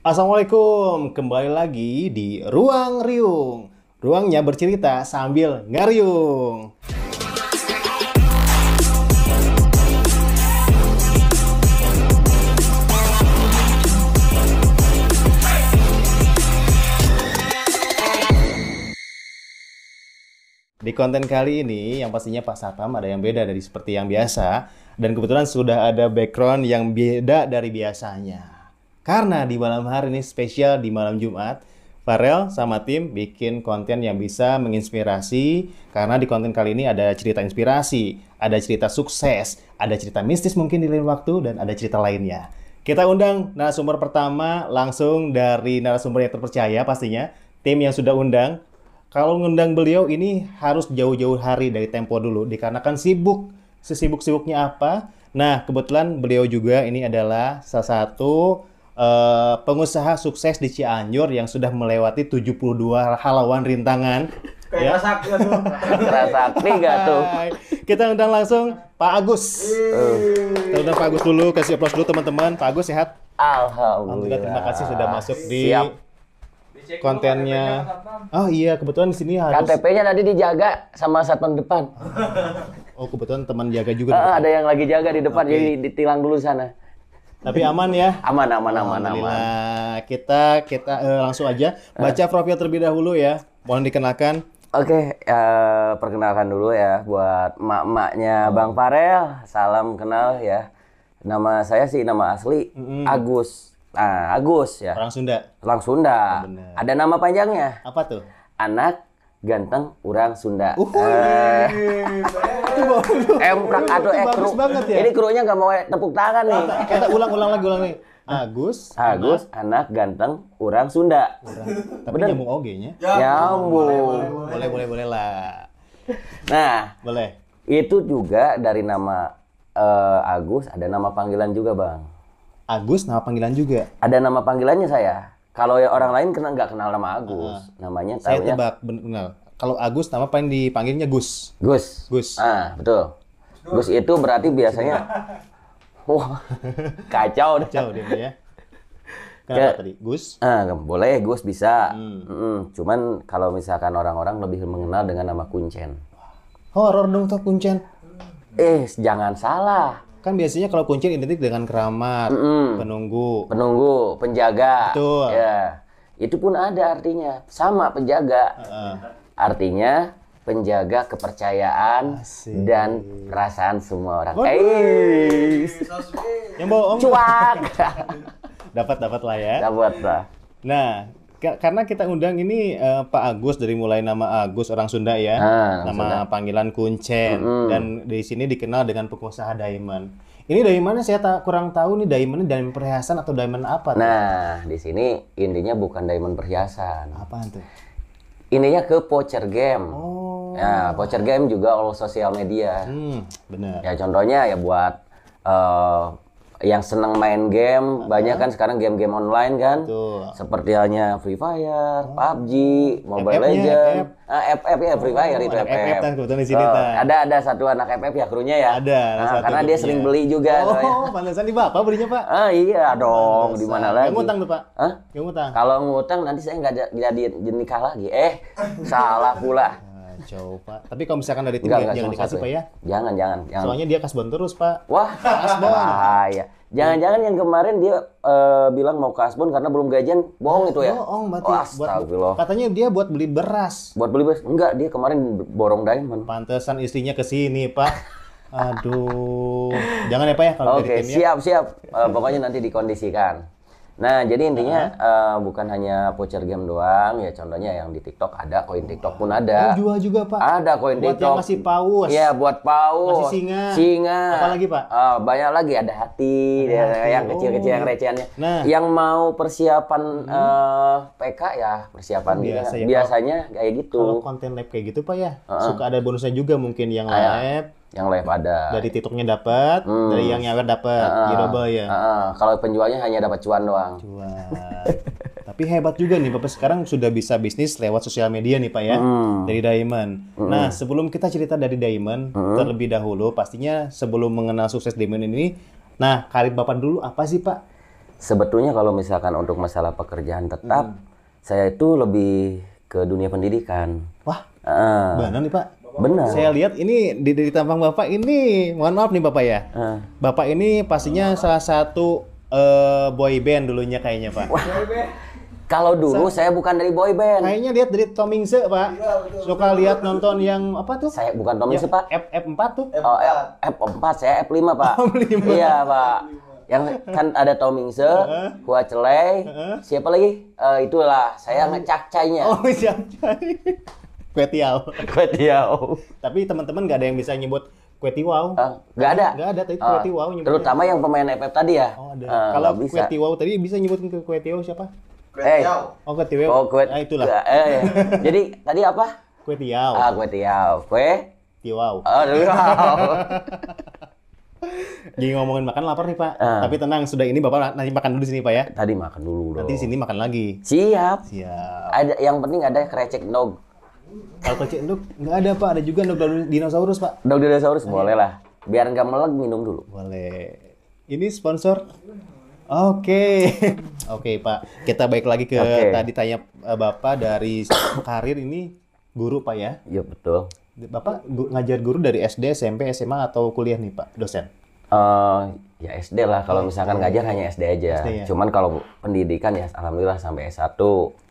Assalamualaikum, kembali lagi di Ruang Riung. Ruangnya bercerita sambil ngariung. Di konten kali ini, yang pastinya Pak Satpam ada yang beda dari seperti yang biasa. Dan kebetulan sudah ada background yang beda dari biasanya. Karena di malam hari ini spesial di malam Jumat, Farel sama tim bikin konten yang bisa menginspirasi. Karena di konten kali ini ada cerita inspirasi, ada cerita sukses, ada cerita mistis mungkin di lain waktu, dan ada cerita lainnya. Kita undang narasumber pertama langsung dari narasumber yang terpercaya pastinya. Tim yang sudah undang. Kalau ngundang beliau ini harus jauh-jauh hari dari tempo dulu, dikarenakan sibuk, sesibuk-sibuknya apa. Nah, kebetulan beliau juga ini adalah salah satu pengusaha sukses di Cianjur yang sudah melewati 72 halawan rintangan. Kayak sakti tuh. Sakti gak tuh? Kita undang langsung Pak Agus. Kita undang Pak Agus dulu, kasih aplaus dulu teman-teman. Pak Agus sehat? Alhamdulillah. Terima kasih sudah masuk di Siap. kontennya. Oh iya, kebetulan di sini harus. KTP-nya tadi dijaga sama satpam depan. Oh, kebetulan teman jaga juga. Ada yang lagi jaga di depan, Oke. jadi ditilang dulu sana. Tapi aman ya? Aman. Alhamdulillah. Kita langsung aja baca profil terlebih dahulu ya. Mohon dikenalkan. Oke, perkenalkan dulu ya buat emak-emaknya Bang Farel. Salam kenal ya. Nama saya sih nama asli Agus. Nah, Agus ya. Orang Sunda. Orang Sunda. Bener. Ada nama panjangnya. Apa tuh? Anak ganteng orang Sunda. Emprak atau bagus banget ya. Ini krunya nggak mau tepuk tangan nih. Kita ulang lagi. Agus, anak ganteng orang Sunda. tapi Bener. nyambung oge-nya. Nyambung. Boleh lah. Nah, Boleh. itu juga dari nama Agus ada nama panggilan juga, Bang. Agus nama panggilan juga. Ada nama panggilannya saya. Kalau ya orang lain nggak kenal nama Agus. Namanya Saya taunya tebak benar. Kalau Agus nama paling dipanggilnya Gus. Gus. Gus. Betul. Gus itu berarti biasanya wah, kacau deh. Jauh dia ya. Kenapa tadi? Gus? Boleh Gus bisa. Cuman kalau misalkan orang-orang lebih mengenal dengan nama Kuncen. Horor dong tuh Kuncen. Jangan salah. Kan biasanya kalau Kuncen identik dengan keramat, penunggu. Penunggu, penjaga. Betul. Ya. Itu pun ada artinya. Sama penjaga. Artinya penjaga kepercayaan Asik. dan perasaan semua orang. Yang bohong. Cuak. Dapat lah ya. Dapat lah. Nah, karena kita undang ini Pak Agus dari mulai nama Agus orang Sunda ya, nama panggilan Kuncen, dan di sini dikenal dengan pengusaha diamond. Ini diamondnya saya kurang tahu nih diamondnya diamond perhiasan atau diamond apa? Nah, di sini intinya bukan diamond perhiasan. Apaan tuh? Ininya ke voucher game. Oh. Nah, voucher game juga all sosial media. Benar. Ya contohnya ya buat yang senang main game, banyak kan sekarang game-game online kan. Betul. Seperti halnya Free Fire, PUBG, Mobile FF-nya, Legends. FF ya, Free Fire itu FF FF. kan kebetulan di sini Tan. Ada satu anak FF ya krunya ya. Ada satu karena dia grupnya. sering beli juga. Oh, pantesan di Bapak belinya, Pak. Iya dong, di mana lagi? Yang ngutang tuh, Pak. Hah? Yang ngutang. Kalau ngutang nanti saya nggak jadi nikah lagi. Salah pula. Jauh, Pak. Tapi kalau misalkan dari tim Enggak, jangan cuma dikasih, satu Pak ya. Jangan. Soalnya dia kasbon terus, Pak. Wah, bahaya. Jangan-jangan yang kemarin dia bilang mau kasbon karena belum gajian, bohong itu ya? Bohong, berarti. Astagfirullah. Katanya dia buat beli beras. Buat beli beras? Enggak, dia kemarin borong diamond. Pantesan istrinya ke sini, Pak. Aduh. Jangan ya, Pak ya kalau Oke, dari tim ya. siap. Pokoknya nanti dikondisikan. Nah, jadi intinya bukan hanya voucher game doang, ya contohnya yang di TikTok ada, koin TikTok pun ada. Jual juga, Pak. Ada koin Buat TikTok. yang masih paus. Iya, buat paus. Masih Singa. Apa lagi, Pak? Banyak lagi, ada hati, yang kecil-kecil yang recehannya. Nah. Yang mau persiapan PK ya, persiapan Biasa ya, biasanya kayak gitu. Kalau konten live kayak gitu, Pak ya. Suka ada bonusnya juga mungkin yang live. Yang live ada. Dari TikToknya dapat, dari yang nyawer dapat, double ya. Kalau penjualnya hanya dapat cuan doang. Cuan. Tapi hebat juga nih Bapak sekarang sudah bisa bisnis lewat sosial media nih Pak ya. Dari Diamond. Nah, sebelum kita cerita dari Diamond, terlebih dahulu pastinya sebelum mengenal sukses Diamond ini, nah karir Bapak dulu apa sih Pak? Sebetulnya kalau misalkan untuk masalah pekerjaan tetap, saya itu lebih ke dunia pendidikan. Wah, Ah, benar nih Pak. benar. Saya lihat ini di tampang Bapak ini, mohon maaf nih Bapak ya. Bapak ini pastinya salah satu boy band dulunya kayaknya Pak. Kalau dulu saya bukan dari boy band. Kayaknya lihat dari Tomingse Pak. Suka lihat nonton yang apa tuh? Saya bukan Tommy Pak. F4 tuh. Oh, F4, saya F5, Pak. F5. Iya, Pak. Yang kan ada Tomingse, Hua Celei, siapa lagi? Itulah, saya ngecakcainya. Oh, siap. Kue tiaw. Kue tiaw. Tapi teman-teman nggak ada yang bisa nyebut kue tiwau. Nggak ada. Nggak ada, tapi kue tiwau nyebutnya. Terutama yang pemain FF tadi ya. Oh, ada. Kalau nggak kue tiwau tadi bisa nyebutin kue tiwau siapa? Oh, kue tiwau. Oh, kue. Itulah. Ya. Jadi tadi apa? Kue tiaw. Kue tiaw. Kue tiwau. Wow. Jadi ngomongin makan lapar nih Pak. Tapi tenang, sudah ini Bapak nanti makan dulu di sini Pak ya. Tadi makan dulu dong. Nanti di sini makan lagi. Siap. Siap. Ada yang penting ada krecek dog. Kalau kecil nduk nggak ada Pak, ada juga nduk dinosaurus Pak. Dog dinosaurus boleh lah. Biar nggak meleg minum dulu. Boleh. Ini sponsor. Oke. Oke Pak. Kita balik lagi ke tadi tanya Bapak dari karir ini guru Pak ya. Iya betul. Bapak ngajar guru dari SD, SMP, SMA atau kuliah nih Pak, dosen? Ya SD lah, kalau misalkan ngajar hanya SD aja. SD ya? Cuman kalau pendidikan ya alhamdulillah sampai S1.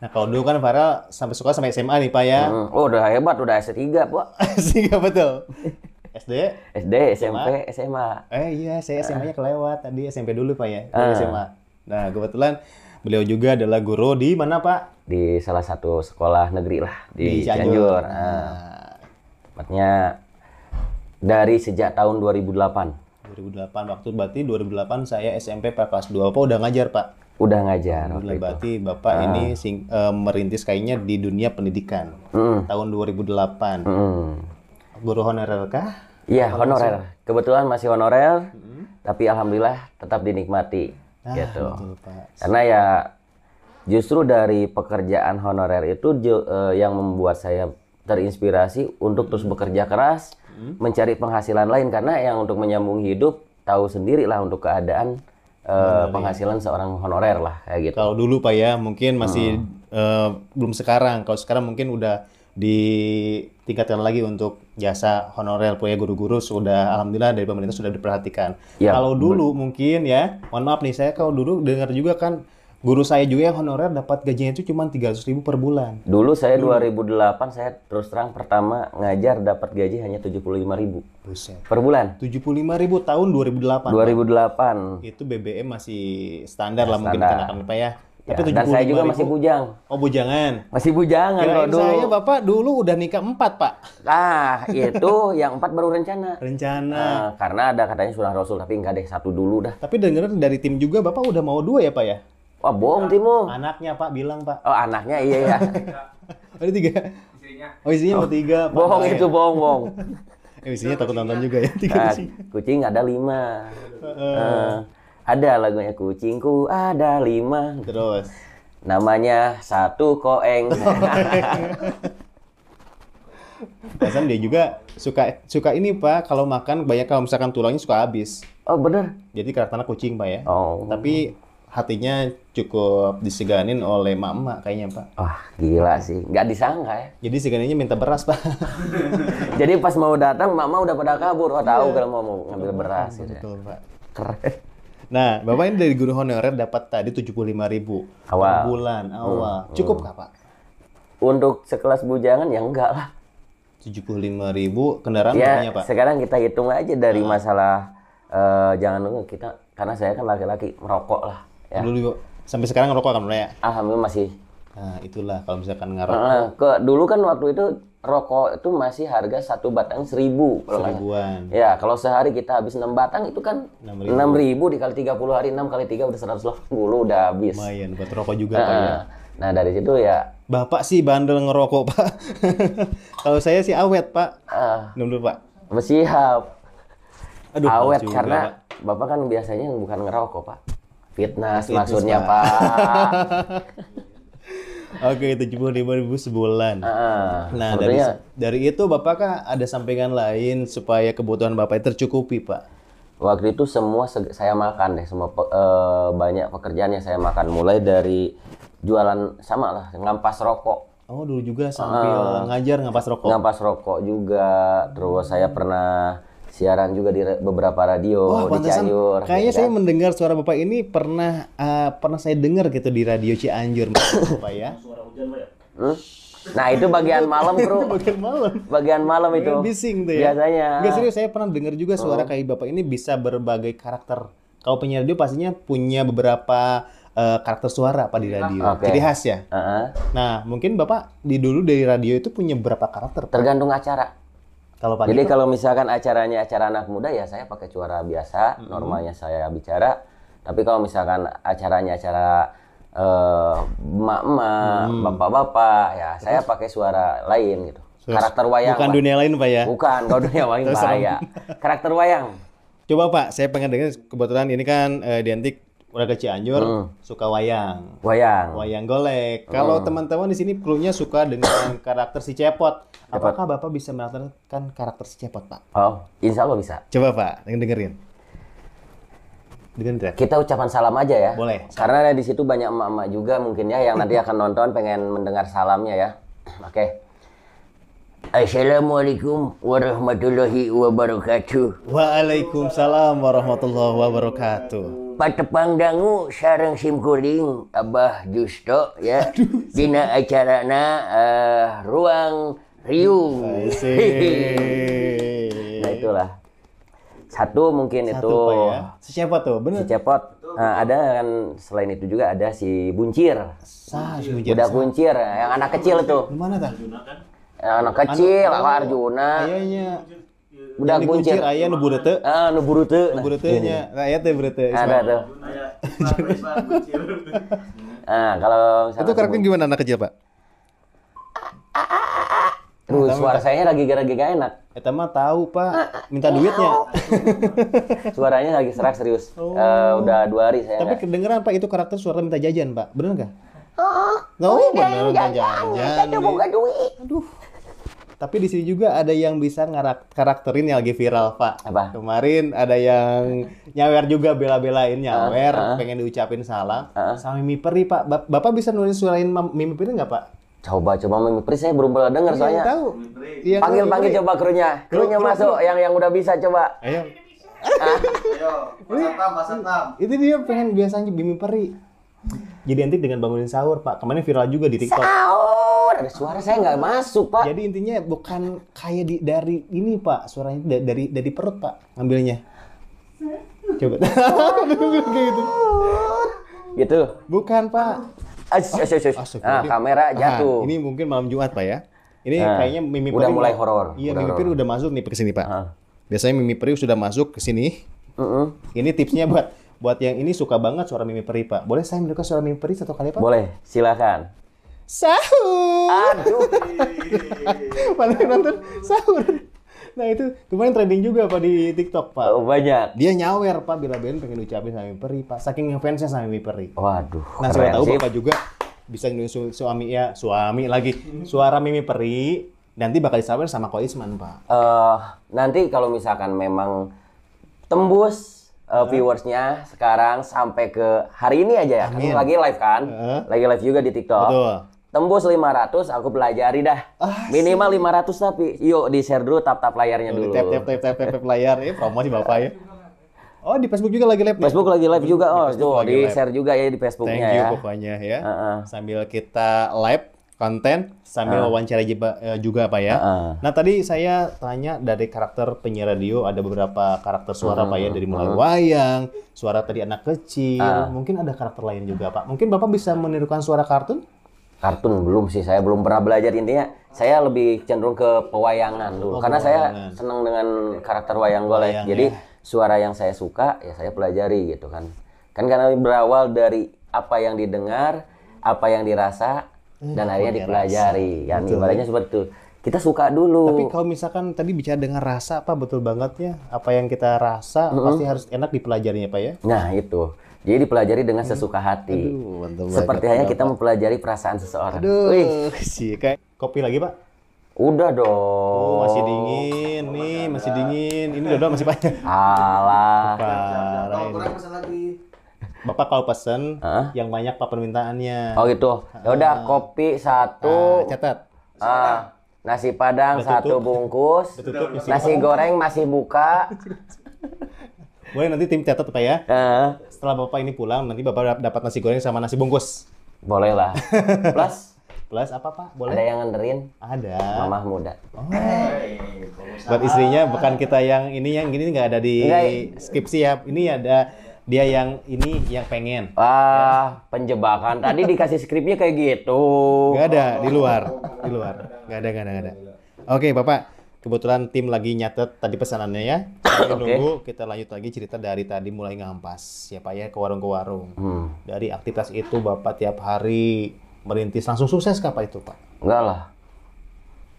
Nah kalau dulu kan Farel sampai suka sampai SMA nih Pak ya? Oh udah hebat, udah S3 Pak. S3 betul. SD? SD, SMP, SMA. Iya, saya SMA-nya kelewat. Tadi SMP dulu Pak ya, SMA. Nah kebetulan beliau juga adalah guru di mana Pak? Di salah satu sekolah negeri lah, di Cianjur. Tepatnya dari sejak tahun 2008. 2008, waktu berarti 2008 saya SMP kelas 2. Bapak udah ngajar Pak? Udah ngajar. Berarti Bapak ini merintis kayaknya di dunia pendidikan. Tahun 2008. Guru honorer kah? Iya, honorer. Kebetulan masih honorer, tapi alhamdulillah tetap dinikmati. Gitu. Betul, Pak. Karena ya justru dari pekerjaan honorer itu yang membuat saya terinspirasi untuk terus bekerja keras, mencari penghasilan lain, karena yang untuk menyambung hidup tahu sendiri lah untuk keadaan penghasilan seorang honorer lah kayak gitu. Kalau dulu Pak ya mungkin masih belum sekarang. Kalau sekarang mungkin udah ditingkatkan lagi untuk jasa honorer Pak ya, guru-guru sudah alhamdulillah dari pemerintah sudah diperhatikan. Ya, kalau dulu mungkin ya, mohon maaf nih saya kalau dulu dengar juga kan guru saya juga yang honorer dapat gajinya itu cuma 300.000 per bulan. Dulu saya 2008 saya terus terang pertama ngajar dapat gaji hanya 75.000 per bulan. 75.000 tahun 2008. 2008. Itu BBM masih standar lah mungkin kenakan Pak ya. Tapi dan saya juga masih bujang. Oh bujangan. Masih bujangan kalau dulu. Saya Bapak dulu udah nikah 4 Pak. Itu yang 4 baru rencana. Rencana. Karena ada katanya surah Rasul, tapi enggak deh, 1 dulu dah. Tapi dengar dari tim juga Bapak udah mau 2 ya Pak ya? Wah, bohong Timo. Anaknya Pak bilang Pak. Oh, anaknya iya ya. Ada 3. Oh isinya mau 3. Bohong itu, bohong. Isinya takut nonton juga ya. 3 kucing ada 5. Ada lagunya kucingku ada 5. Terus namanya 1 koeng. Pasan dia juga suka ini Pak, kalau makan banyak kalau misalkan tulangnya suka habis. Oh bener. Jadi karakternya kucing Pak ya. Oh. Tapi hatinya cukup diseganin oleh emak-emak kayaknya Pak. Wah gila sih, nggak disangka ya. Jadi seganinnya minta beras Pak. Jadi pas mau datang mama udah pada kabur. Oh tahu kalau mau ngambil beras. Betul Pak. Keren. Nah Bapak ini dari guru honorer dapat tadi 75.000 per bulan awal. Cukup nggak Pak? Untuk sekelas bujangan ya enggak lah. 75.000 kendaraan ya, Pak? Sekarang kita hitung aja dari masalah jangan nunggu kita, karena saya kan laki-laki merokok lah. Ya. Dulu sampai sekarang ngerokok kan ya? Alhamdulillah masih. Nah itulah kalau misalkan ngerokok. Dulu kan waktu itu rokok itu masih harga 1 batang 1.000. Seribuan. Ya kalau sehari kita habis 6 batang itu kan 6.000 dikali 30 hari, 6 kali 3 udah 180 udah habis. Lumayan buat rokok juga Pak ya. Nah dari situ ya. Bapak sih bandel ngerokok Pak. Kalau saya sih awet Pak. Dulu Pak. Siap. Aduh, awet karena Bapak kan biasanya bukan ngerokok Pak. Fitness maksudnya Pak. Oke, 75.000 sebulan. Nah, dari itu Bapak kan ada sampingan lain supaya kebutuhan Bapak tercukupi, Pak. Waktu itu semua saya makan deh, semua banyak pekerjaan yang saya makan. Mulai dari jualan sama lah, ngampas rokok. Oh, dulu juga sambil ngajar ngampas rokok. Ngampas rokok juga. Terus saya pernah siaran juga di beberapa radio di pantesan. Cianjur. Kayaknya ya saya kan? mendengar suara Bapak ini pernah saya dengar gitu di radio Cianjur, Bapak ya. Nah, itu bagian malam, Bro. Bagian malam. Bagian malam itu. Bising tuh ya. Biasanya. Enggak, serius, saya pernah dengar juga suara kayak Bapak ini bisa berbagai karakter. Kalau penyiar radio pastinya punya beberapa karakter suara apa di radio. Oke. Ciri khas ya. Heeh. Nah, mungkin Bapak dulu dari radio itu punya berapa karakter, Pak? Tergantung acara. Kalau pagi Jadi Pak? kalau misalkan acaranya acara anak muda ya saya pakai suara biasa, normalnya saya bicara. Tapi kalau misalkan acaranya acara emak-emak, bapak-bapak, ya saya pakai suara lain gitu. Karakter wayang. Bukan Pak. dunia lain, Pak ya. Bukan, kalau dunia wayang Terus bahaya. Karakter wayang. Coba Pak, saya pengen dengar, kebetulan ini kan Diantik udah ke Cianjur, suka wayang. Wayang. Wayang golek. Kalau teman-teman di sini krunya suka dengan karakter si Cepot. Apakah Bapak bisa menampilkan karakter si Cepot, Pak? Oh, insya Allah bisa. Coba Pak, dengerin. Dengerin ya? Kita ucapan salam aja ya. Boleh. Karena di situ banyak emak-emak juga mungkin ya yang nanti akan nonton pengen mendengar salamnya ya. Oke. Assalamualaikum warahmatullahi wabarakatuh. Waalaikumsalam warahmatullahi wabarakatuh. Patepang dangu sareng simkuring Abah Justo ya. Dina acarana ruang riung. Nah itulah. Satu mungkin Satu, itu Pak ya. Si Cepot tuh, bener. si Cepot. Nah, ada kan selain itu juga ada si Buncir. Si Budak Buncir yang anak kecil itu. Di mana tah? Yang anak kecil, Arjuna. Ayahnya. Budak Buncir. Ayah nu bureuteu. Nu bureuteu. Nu bureuteu nya. Aya teh bureuteu. Ada tuh. Nah, kalau misalnya Itu karakter gimana anak kecil, Pak? Terus suara saya lagi gara-gara gak enak. Eta mah tahu, Pak. Minta duitnya. Suaranya lagi serak serius. Udah 2 hari saya Tapi nggak- kedengeran Pak itu karakter suara minta jajan, Pak. Bener nggak? Oh, bener minta jajan. Aduh. Tapi di sini juga ada yang bisa karakterin yang lagi viral, Pak. Apa? Kemarin ada yang nyawer juga bela-belain nyawer, pengen diucapin salam sama Mimi Peri, Pak. Bapak bisa nulis suarain Mimi Peri nggak, Pak? Coba Mimi Peri saya belum pernah dengar soalnya. Tahu. Iya, Panggil coba krunya. Krunya masuk yang udah bisa coba. Ayo. Ayo, Mas Atam. Itu dia pengen biasanya Mimi Peri. Jadi nanti dengan bangunin sahur, Pak. Kemarin viral juga di TikTok. Sahur. Ada suara saya nggak masuk, Pak. Jadi intinya bukan kayak dari ini, Pak. Suaranya dari perut, Pak. Ngambilnya. Coba. Kayak gitu. Gitu. Bukan, Pak. Nah, kamera jatuh. Ini mungkin malam Jumat, Pak ya. Ini kayaknya Mimi udah Peri mulai horor. Iya, Udah Mimi Peri horor. udah masuk nih ke sini, Pak. Biasanya Mimi Peri sudah masuk ke sini. Ini tipsnya buat yang ini suka banget suara Mimi Peri, Pak. Boleh saya mendengar suara Mimi Peri satu kali, Pak? Boleh, silakan. Sahur. Aduh. Pada nonton sahur. Nah itu kemarin trending juga Pak di TikTok, Pak. Oh, banyak. Dia nyawer, Pak, bila-bilain pengen ucapin sama Mimi Peri, Pak. Saking ngefansnya sama Mimi Peri. Waduh. Nah, saya tahu sih. Bapak juga bisa nulis suami lagi. Suara Mimi Peri nanti bakal disawer sama Ko Isman, Pak. Nanti kalau misalkan memang tembus viewersnya sekarang sampai ke hari ini aja ya. Kan Amin. lagi live kan? Lagi live juga di TikTok. Betul. Tembus 500 aku pelajari dah. Minimal 500 tapi. Yuk di-share dulu tap layarnya dulu. Tap layar, promosi Bapak ya. Oh, di Facebook juga lagi live. Facebook lagi live juga. Oh, Facebook tuh lagi di-share juga ya di Facebooknya Thank you ya. pokoknya ya. Sambil kita live konten sambil wawancara juga Pak ya. Nah tadi saya tanya dari karakter penyiar radio ada beberapa karakter suara Pak ya dari mulai wayang, suara tadi anak kecil, mungkin ada karakter lain juga Pak. Mungkin Bapak bisa menirukan suara kartun? Kartun belum sih, saya belum pernah belajar intinya. Saya lebih cenderung ke pewayangan dulu karena saya senang dengan karakter wayang golek. Jadi suara yang saya suka ya saya pelajari gitu kan. Kan karena berawal dari apa yang didengar, apa yang dirasa dan akhirnya dipelajari. Kan ibaratnya seperti itu. Kita suka dulu. Tapi kalau misalkan tadi bicara dengan rasa Pak, betul banget ya. Apa yang kita rasa pasti harus enak dipelajarinya Pak ya. Nah itu. Jadi dipelajari dengan sesuka hati. Aduh, mantap Seperti banget, halnya kita Bapak. mempelajari perasaan seseorang. Aduh, Wih. sih kayak kopi lagi Pak. Udah dong. Oh, masih dingin. Nih, masih dingin. Ini dodol masih banyak. Alah. Parah ini. Kurang pesan lagi. Bapak kalau pesen yang banyak Pak permintaannya. Oh gitu. Ya udah kopi satu. Catat. Nasi padang satu bungkus. Tutup. Nasi goreng masih buka. Boleh nanti tim catat Pak ya. Setelah Bapak ini pulang, nanti Bapak dapat nasi goreng sama nasi bungkus. Boleh lah. Plus apa Pak? Boleh? Ada yang nganterin? Ada. Mamah muda. Buat istrinya, bukan kita yang gini nggak ada di skripsi ya. Ini ada dia yang ini yang pengen. Wah, penjebakan. Tadi dikasih skripnya kayak gitu. Nggak ada, di luar. Nggak ada. Oke Bapak, kebetulan tim lagi nyatet tadi pesanannya ya. Kita nunggu, kita lanjut lagi cerita dari tadi mulai ngampas. Ya Pak ya, ke warung-warung. Dari aktivitas itu Bapak tiap hari merintis langsung sukses kah Pak itu Pak? Enggak lah.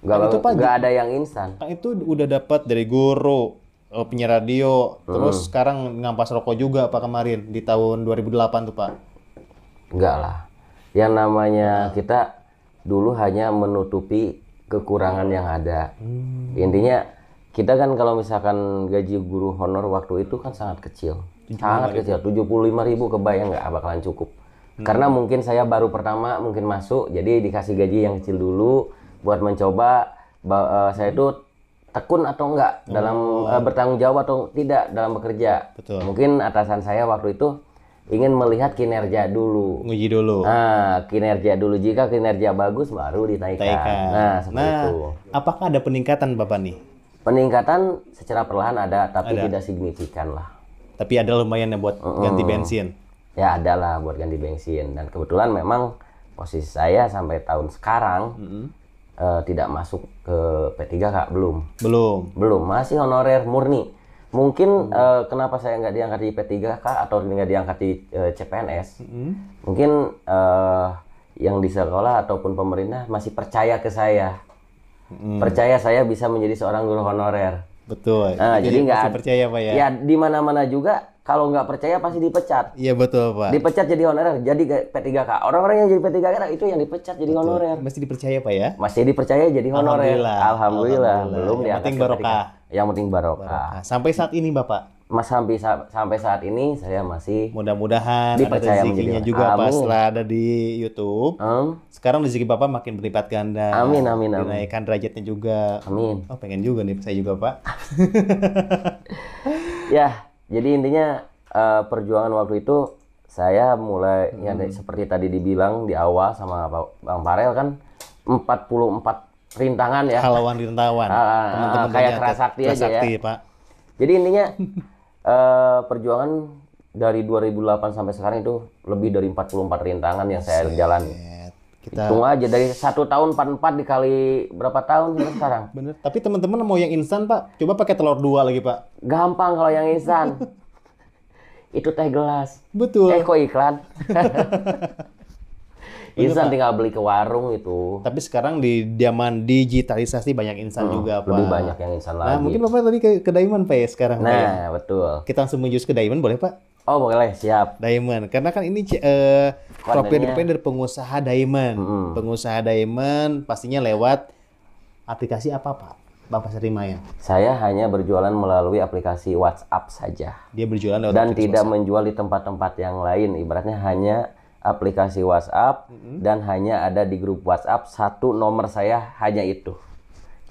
Enggak ada yang instan. Pak itu udah dapat dari guru, penyiar radio, terus sekarang ngampas rokok juga Pak kemarin di tahun 2008 tuh Pak. Enggak lah. Yang namanya kita dulu hanya menutupi kekurangan yang ada. Intinya kita kan kalau misalkan gaji guru honor waktu itu kan sangat kecil. Sangat kecil. 75.000 kebayang nggak bakalan cukup. Karena mungkin saya baru pertama mungkin masuk, jadi dikasih gaji yang kecil dulu buat mencoba saya itu tekun atau enggak dalam bertanggung jawab atau tidak dalam bekerja. Betul. Mungkin atasan saya waktu itu ingin melihat kinerja dulu. Nguji dulu. Nah, kinerja dulu. Jika kinerja bagus baru dinaikkan. Nah, seperti itu. Apakah ada peningkatan Bapak nih? Peningkatan secara perlahan ada, tapi tidak signifikan lah. Tapi ada lumayan ya buat ganti bensin. Ya ada lah buat ganti bensin. Dan kebetulan memang posisi saya sampai tahun sekarang tidak masuk ke P3K, belum, masih honorer murni. Mungkin kenapa saya nggak diangkat di P3K atau nggak diangkat di CPNS, mungkin yang di sekolah ataupun pemerintah masih percaya ke saya, percaya saya bisa menjadi seorang guru honorer. Betul. Nah, jadi nggak percaya Pak ya. Ya di mana-mana juga kalau nggak percaya pasti dipecat. Iya betul Pak. Dipecat jadi honorer, jadi P3K. Orang-orang yang jadi P3K itu yang dipecat jadi honorer. Masih dipercaya Pak ya? Masih dipercaya jadi honorer. Alhamdulillah. Belum yang diangkat penting ke barokah. P3K. Yang penting barokah. Sampai saat ini Bapak? Mas sampai saat ini saya masih mudah-mudahan dipercaya ada rezekinya juga Pak setelah ada di YouTube. Sekarang rezeki Bapak makin berlipat ganda. Amin. Dinaikkan derajatnya juga. Amin. Oh, pengen juga nih saya juga Pak. Ya, jadi intinya perjuangan waktu itu saya mulai ya seperti tadi dibilang di awal sama Bang Farel kan 44 rintangan ya. Halauan rintawan. Teman-teman kayak Kerasakti aja ya. Pak. Jadi intinya perjuangan dari 2008 sampai sekarang itu lebih dari 44 rintangan yang saya jalani. Hitung aja dari 1 tahun 44 dikali berapa tahun sekarang. Bener. Tapi teman-teman mau yang instan Pak, coba pakai telur 2 lagi Pak. Gampang kalau yang instan. Itu teh gelas. Betul. Kok iklan? Instan tinggal beli ke warung itu. Tapi sekarang di zaman digitalisasi banyak instan juga Pak. Lebih banyak yang instan lagi. Nah mungkin Bapak tadi ke Diamond Pak ya sekarang. Nah Pak, ya? betul. Kita langsung menuju ke Diamond boleh Pak? Oh boleh, siap. Diamond, karena kan ini profil dari pengusaha Diamond. Pengusaha Diamond pastinya lewat aplikasi apa Pak? Bapak Sarimayan. Saya hanya berjualan melalui aplikasi WhatsApp saja. Dia berjualan lewat dan tidak menjual di tempat-tempat yang lain. Ibaratnya hanya aplikasi WhatsApp dan hanya ada di grup WhatsApp satu nomor saya hanya itu.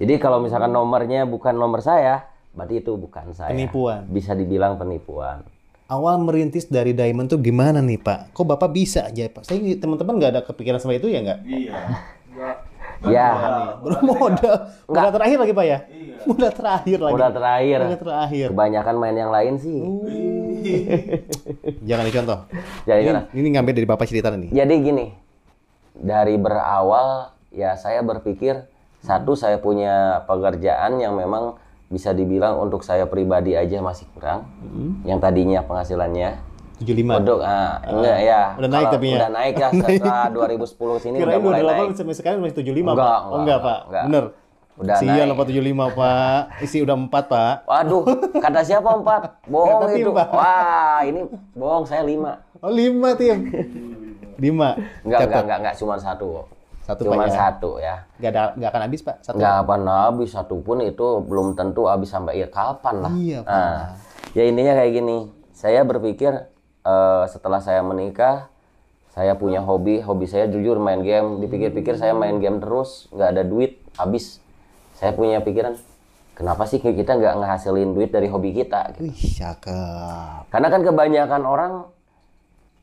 Jadi kalau misalkan nomornya bukan nomor saya, berarti itu bukan saya. Penipuan. Bisa dibilang penipuan. Awal merintis dari Diamond tuh gimana nih Pak? Kok Bapak bisa aja Pak? Saya teman-teman nggak ada kepikiran sama itu ya nggak? Iya. Ya. Belum modal. Modal terakhir lagi Pak ya? Iya. Modal terakhir lagi. Modal terakhir. Modal terakhir. Kebanyakan main yang lain sih. Jangan dicontoh. Jadi ini ngambil dari Bapak cerita nih. Jadi gini. Dari berawal ya saya berpikir satu saya punya pekerjaan yang memang bisa dibilang untuk saya pribadi aja masih kurang. Yang tadinya penghasilannya 75. Enggak ya. Udah naik tapi ya. Udah naik ya setelah 2010 sini udah mulai naik. Sampai sekarang masih 75 Pak. Enggak Pak. Bener. Udah Sial apa 75 Pak. Isi udah 4 Pak. Waduh, kata siapa 4? Bohong kata itu. Tim, Pak. Wah, ini bohong saya 5. Oh 5 Tim. 5. Enggak, cuma 1 kok. Satu Cuma Pak ya. satu ya. Nggak akan habis Pak. Satu. Nggak akan habis satu pun, itu belum tentu habis sampai ya kapan lah. Iya Pak. Nah, ya intinya kayak gini. Saya berpikir setelah saya menikah, saya punya hobi saya jujur main game. Dipikir-pikir saya main game terus, nggak ada duit, habis. Saya punya pikiran, kenapa sih kita nggak ngehasilin duit dari hobi kita? Gitu. Wih, cakep. Karena kan kebanyakan orang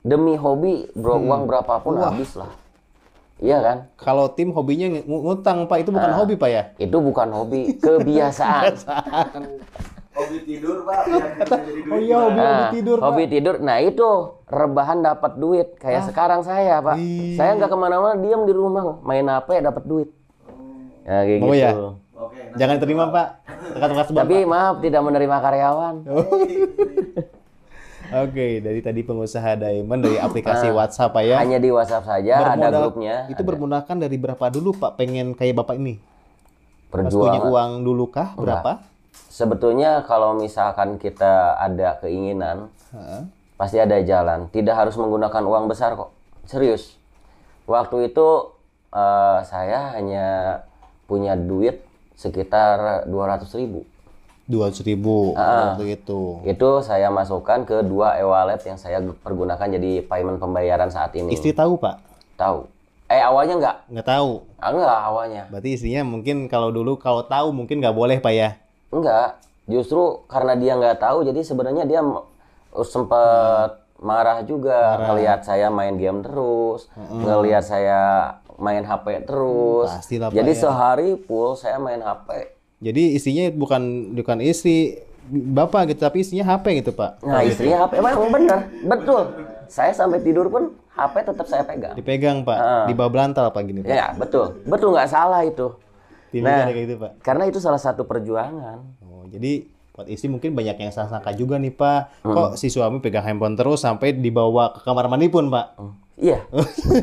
demi hobi uang berapapun habis lah. Iya kan? Kalau tim hobinya ngutang Pak, itu bukan hobi Pak ya? Itu bukan hobi, kebiasaan. Hobi tidur Pak, biar bisa jadi duit. Oh iya, hobi tidur Pak. Hobi tidur. Nah itu rebahan dapat duit. Kayak sekarang saya Pak. Iya. Saya nggak kemana-mana, diam di rumah main HP dapat duit. Ya kayak Oh gitu. ya? Oke. Jangan terima Pak. Tekan sebab Tapi Pak. maaf tidak menerima karyawan. Oke, dari tadi pengusaha diamond dari aplikasi WhatsApp Pak ya. Hanya di WhatsApp saja, ada grupnya. Itu bermodalkan dari berapa dulu Pak pengen kayak Bapak ini? Mas punya Perjuangan. uang dulu kah? Berapa? Sebetulnya kalau misalkan kita ada keinginan, Heeh. pasti ada jalan. Tidak harus menggunakan uang besar kok. Serius. Waktu itu saya hanya punya duit sekitar 200.000. 200.000 waktu itu. Itu saya masukkan ke 2 e-wallet yang saya pergunakan jadi payment pembayaran saat ini. Istri tahu Pak? Tahu. Awalnya enggak. Nggak tahu. Enggak awalnya. Berarti istrinya mungkin kalau dulu kalau tahu mungkin nggak boleh Pak ya? Enggak. Justru karena dia nggak tahu, jadi sebenarnya dia sempat marah juga ngelihat saya main game terus, ngelihat saya main HP terus. Pastilah, Pak, Jadi ya. sehari full saya main HP. Jadi istrinya bukan istri Bapak gitu, tapi istrinya HP gitu Pak? Nah, istrinya HP emang bener, betul. Saya sampai tidur pun HP tetap saya pegang. Dipegang Pak? Di bawah bantal Pak gini Pak? Ya, betul. Betul, nggak salah itu. Timnya kayak gitu Pak? Karena itu salah satu perjuangan. Oh, jadi buat istri mungkin banyak yang salah sangka juga nih Pak. Kok si suami pegang handphone terus sampai dibawa ke kamar mandi pun Pak? Iya,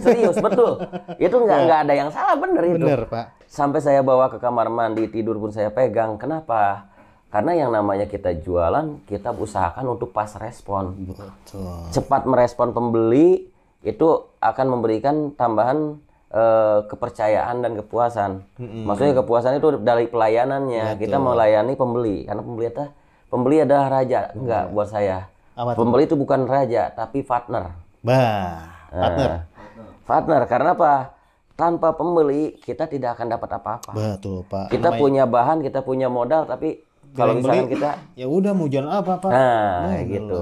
serius, betul. Itu nggak ada yang salah, bener itu. Bener Pak. Sampai saya bawa ke kamar mandi, tidur pun saya pegang. Kenapa? Karena yang namanya kita jualan, kita usahakan untuk pas respon. Betul. Cepat merespon pembeli, itu akan memberikan tambahan kepercayaan dan kepuasan. Maksudnya kepuasan itu dari pelayanannya. Kita melayani pembeli. Karena pembeli adalah raja. Enggak, buat saya. Apa tuh? Pembeli itu bukan raja, tapi partner. Bah, partner. Partner, karena apa? Tanpa pembeli, kita tidak akan dapat apa-apa. Betul Pak. Kita punya bahan, kita punya modal, tapi kalau yang misalkan beli, kita, ya udah mau jualan apa Pak? nah kayak gitu,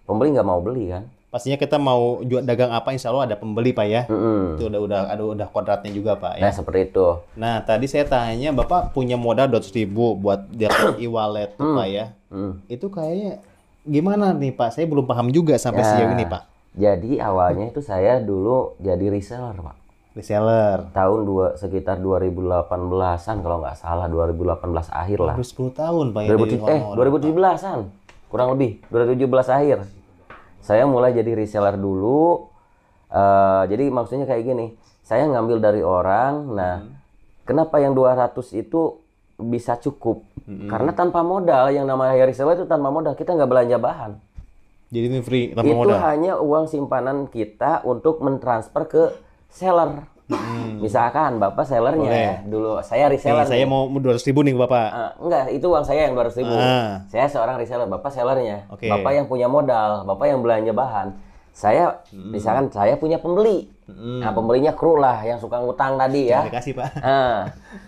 pembeli nggak mau beli kan? Pastinya kita mau jual dagang apa, insya Allah ada pembeli Pak ya. Itu udah kodratnya juga Pak ya. Nah seperti itu. Nah tadi saya tanya Bapak punya modal 200.000 buat dapat e-wallet tuh, Pak ya. Itu kayaknya gimana nih Pak? Saya belum paham juga sampai sejauh ini Pak. Jadi awalnya itu saya dulu jadi reseller Pak. Reseller. Tahun sekitar 2018-an kalau nggak salah, 2018 akhir lah. Baru 10 tahun Pak ya. 2017-an, kurang lebih 2017 akhir. Saya mulai jadi reseller dulu. Jadi maksudnya kayak gini, saya ngambil dari orang. Nah, kenapa yang 200 itu bisa cukup? Karena tanpa modal, yang namanya reseller itu tanpa modal, kita nggak belanja bahan. Jadi ini free tanpa Itu modal. hanya uang simpanan kita untuk mentransfer ke seller. Misalkan Bapak sellernya, dulu saya reseller. Saya mau 200.000 nih Bapak. Enggak, itu uang saya yang 200.000. Ah. Saya seorang reseller, Bapak sellernya. Oke. Bapak yang punya modal, Bapak yang belanja bahan. Saya, misalkan saya punya pembeli. Nah, pembelinya kru lah yang suka ngutang tadi ya. Terima kasih Pak.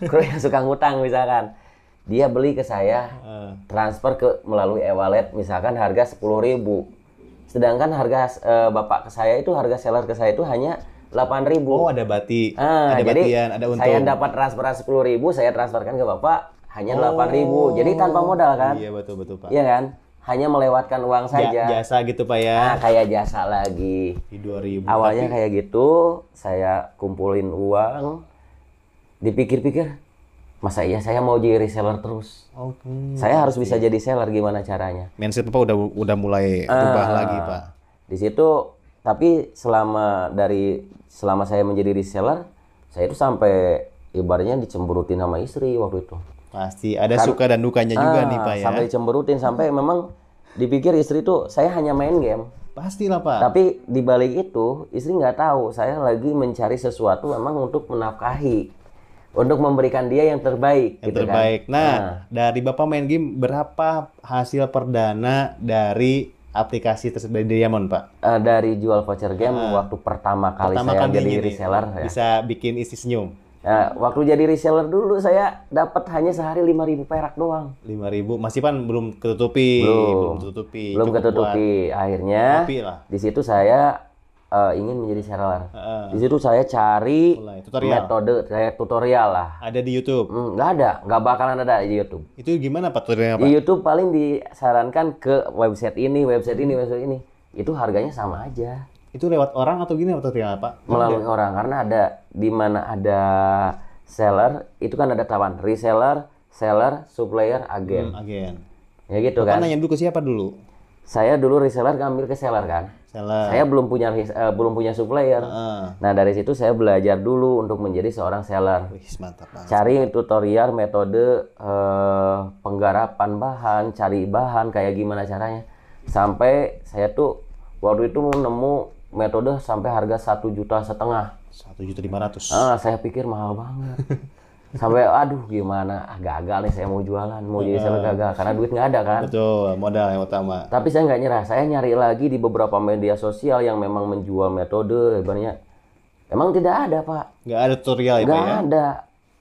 Kru yang suka ngutang misalkan. Dia beli ke saya, transfer melalui e-wallet, misalkan harga 10.000. Sedangkan harga Bapak ke saya itu, harga seller ke saya itu hanya 8.000. Oh ada ada jadi batian, ada untung. saya dapat transferan 10.000, saya transferkan ke Bapak hanya 8.000. Jadi tanpa modal kan? Iya betul Pak. Iya kan? Hanya melewatkan uang saja. Jasa gitu Pak ya. Nah, kayak jasa lagi. Di 2.000. Awalnya kayak gitu, saya kumpulin uang, dipikir-pikir, masa iya saya mau jadi reseller terus? Oke. Saya harus bisa jadi seller, gimana caranya? Mindset Bapak udah mulai berubah lagi Pak. Di situ, tapi selama saya menjadi reseller, saya itu sampai ibaratnya dicemberutin sama istri waktu itu. Pasti ada suka dan dukanya juga nih Pak ya. Sampai dicemberutin, sampai memang dipikir istri itu saya hanya main game. Pastilah, Pak. Tapi di balik itu istri nggak tahu saya lagi mencari sesuatu memang untuk menafkahi, untuk memberikan dia yang terbaik. Yang gitu terbaik. Kan? Nah, dari Bapak main game berapa hasil perdana dari aplikasi tersebut dari Diamond, Pak? Dari jual voucher game waktu pertama kali Pertama saya kalinya jadi nih, reseller. Ya. bisa bikin isi senyum. Waktu jadi reseller dulu saya dapat hanya sehari 5.000 perak doang. 5.000 masih kan belum ketutupi, Belum Cukup ketutupi. Akhirnya kopi lah. di situ saya ingin menjadi seller. Di situ saya cari Mulai tutorial. metode, saya tutorial lah. Ada di YouTube. Nggak ada, nggak bakalan ada di YouTube. Itu gimana Pak tutorialnya, Di Pak? YouTube paling disarankan ke website ini. Itu harganya sama aja. Itu lewat orang atau gini tutorialnya, Pak? Melalui orang, karena ada di mana ada seller, itu kan ada tahapan reseller, seller, supplier, agen. Agen. Ya gitu Bapak kan. nanya dulu ke siapa dulu? Saya dulu reseller ngambil ke seller kan. Seller. Saya belum punya supplier. Nah, dari situ saya belajar dulu untuk menjadi seorang seller. Wih, mantap banget. Cari tutorial metode penggarapan bahan, cari bahan kayak gimana caranya. Sampai saya tuh waktu itu nemu metode sampai harga 1,5 juta. 1.500.000. Saya pikir mahal banget. Sampai aduh gimana, gagal nih saya mau jualan, mau jadi seller gagal karena duit nggak ada kan. Betul, modal yang utama. Tapi saya nggak nyerah, saya nyari lagi di beberapa media sosial yang memang menjual metode, ibaratnya emang tidak ada Pak. Nggak ada tutorial ya, Pak Nggak ya? ada.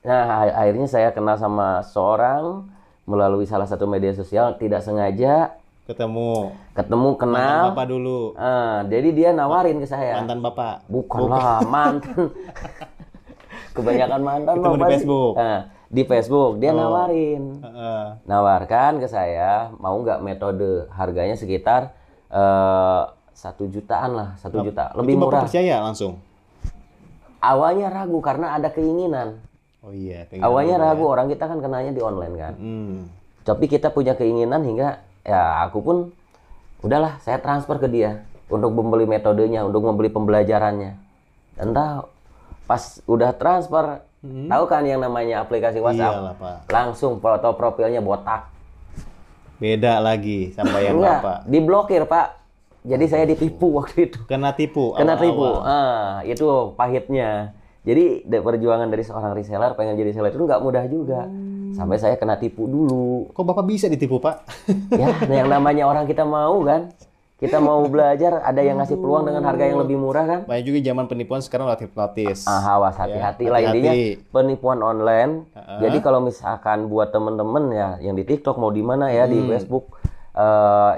Nah akhirnya saya kenal sama seorang melalui salah satu media sosial, tidak sengaja Ketemu kenal. mantan Bapak dulu. Jadi dia nawarin ke saya. Mantan Bapak. Bukanlah mantan. Kebanyakan mantan Ketemu di Bapak sih. Facebook. Di Facebook dia nawarin. Nawarkan ke saya, mau nggak metode harganya sekitar 1 jutaan lah, 1 juta. Lebih Itu Bapak murah. percaya langsung? Awalnya ragu karena ada keinginan. Oh iya. Awalnya ragu, orang kita kan kenanya di online kan. Tapi kita punya keinginan hingga ya aku pun udahlah saya transfer ke dia untuk membeli metodenya, untuk membeli pembelajarannya. Dan tahu pas udah transfer, tahu kan yang namanya aplikasi WhatsApp, Iyalah, Pak. langsung foto profilnya botak. Beda lagi sama yang Enggak, Bapak. diblokir Pak. Jadi saya ditipu waktu itu. Kena tipu. Kena tipu. awal-awal. Itu pahitnya. Jadi perjuangan dari seorang reseller pengen jadi seller itu nggak mudah juga. Sampai saya kena tipu dulu. Kok Bapak bisa ditipu, Pak? Ya, yang namanya orang kita mau kan. Kita mau belajar, ada yang ngasih peluang dengan harga yang lebih murah kan. Banyak juga zaman penipuan sekarang notis. Awas hati-hati lah intinya penipuan online. Jadi kalau misalkan buat temen-temen ya yang di TikTok mau di mana ya di Facebook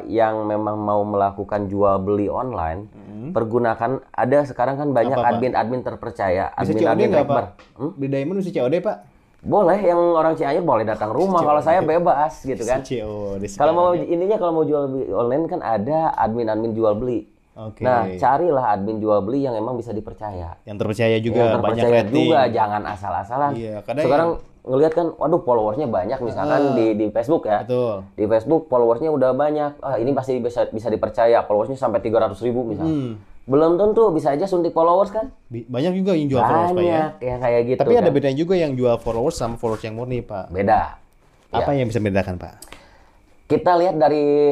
yang memang mau melakukan jual beli online, pergunakan ada sekarang kan banyak admin-admin terpercaya, Bisa COD admin-admin nggak, Pak? rekber. Di Diamond bisa COD, Pak? Boleh, yang orang Cianjur boleh datang rumah. Kalau saya bebas gitu kan. COD. Kalau mau intinya kalau mau jual beli online kan ada admin-admin jual beli. Oke. Nah, carilah admin jual beli yang emang bisa dipercaya. Yang terpercaya juga, Yang banyak terpercaya rating. juga, jangan asal-asalan. Iya, kadang Sekarang ngelihat kan, waduh followersnya banyak misalkan di Facebook ya. Betul. Di Facebook followersnya udah banyak. Ini pasti bisa dipercaya. Followersnya sampai 300.000 misalnya. Belum tentu, bisa aja suntik followers kan? Banyak juga yang jual followers, Pak ya. Banyak yang kayak gitu. Tapi ada kan. bedanya juga yang jual followers sama followers yang murni, Pak. Beda. Apa yang bisa membedakan, Pak? Kita lihat dari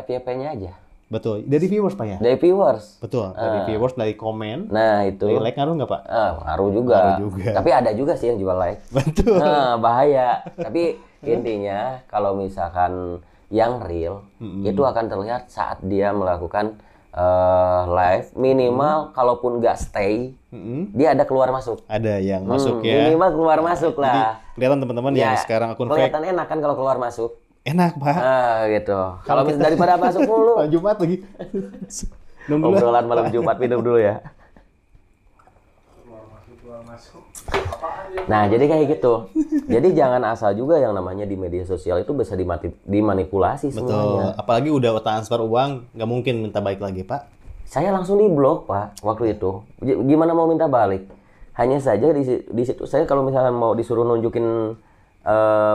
FYP-nya aja. Betul. Dari viewers, Pak ya? Dari viewers. Betul. Dari viewers, dari komen. Nah, itu. Dari like ngaruh nggak, Pak? Ngaruh juga. Ngaruh juga. Tapi ada juga sih yang jual like. Betul. Bahaya. Tapi intinya kalau misalkan yang real itu akan terlihat saat dia melakukan live minimal kalaupun nggak stay dia ada keluar masuk. Ada yang masuk ya. Minimal keluar masuk Jadi lah. kelihatan teman-teman yang sekarang akun fake. Kelihatan enak kan kalau keluar masuk. Enak, Pak. Gitu. Kalau daripada masuk mulu. Malam Jumat lagi. Nunggu dulu. Obrolan malam Jumat minum dulu ya. Nah, jadi kayak gitu. Jadi jangan asal juga yang namanya di media sosial itu bisa dimanipulasi semuanya. Betul. Apalagi udah transfer uang, nggak mungkin minta balik lagi, Pak. Saya langsung diblok, Pak, waktu itu. Gimana mau minta balik? Hanya saja di situ saya kalau misalnya mau disuruh nunjukin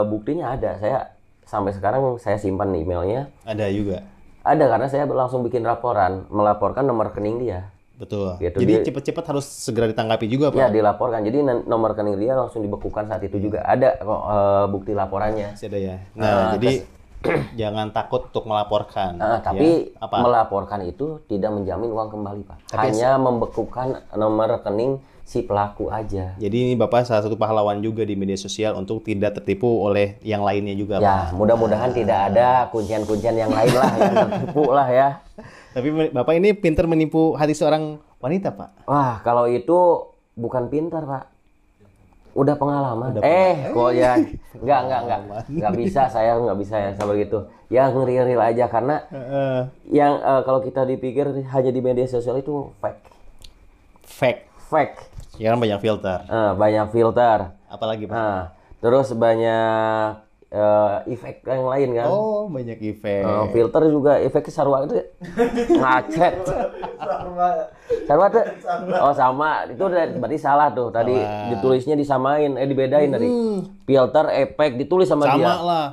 buktinya ada. Saya sampai sekarang saya simpan emailnya. Ada juga. Ada karena saya langsung bikin laporan, melaporkan nomor rekening dia. Betul. Gitu, Jadi cepat-cepat harus segera ditanggapi juga, Pak. Ya, dilaporkan. Jadi nomor rekening dia langsung dibekukan saat itu juga. Ada kok bukti laporannya. Masih ada ya. Nah, jadi Jangan takut untuk melaporkan. Tapi ya. Apa? melaporkan itu tidak menjamin uang kembali, Pak. Tapi Hanya membekukan nomor rekening si pelaku aja. Jadi ini Bapak salah satu pahlawan juga di media sosial untuk tidak tertipu oleh yang lainnya juga, Ya, Pak. mudah-mudahan tidak ada kuncian-kuncian yang lain lah yang tertipu lah ya. Tapi Bapak ini pintar menipu hati seorang wanita, Pak. Wah, kalau itu bukan pintar, Pak. Udah pengalaman. Kok ya nggak bisa, saya nggak bisa ya seperti itu. Ya ngeri-ngeri aja karena yang kalau kita dipikir hanya di media sosial itu fake. Ya kan banyak filter. Banyak filter. Apalagi, Pak? Terus banyak efek yang lain kan. Oh, banyak efek. Filter juga efeknya sarua itu ngacet. Sarua tuh. Oh sama, itu berarti salah tuh. Tadi ditulisnya disamain, dibedain tadi. Filter, efek ditulis sama dia. Sama lah.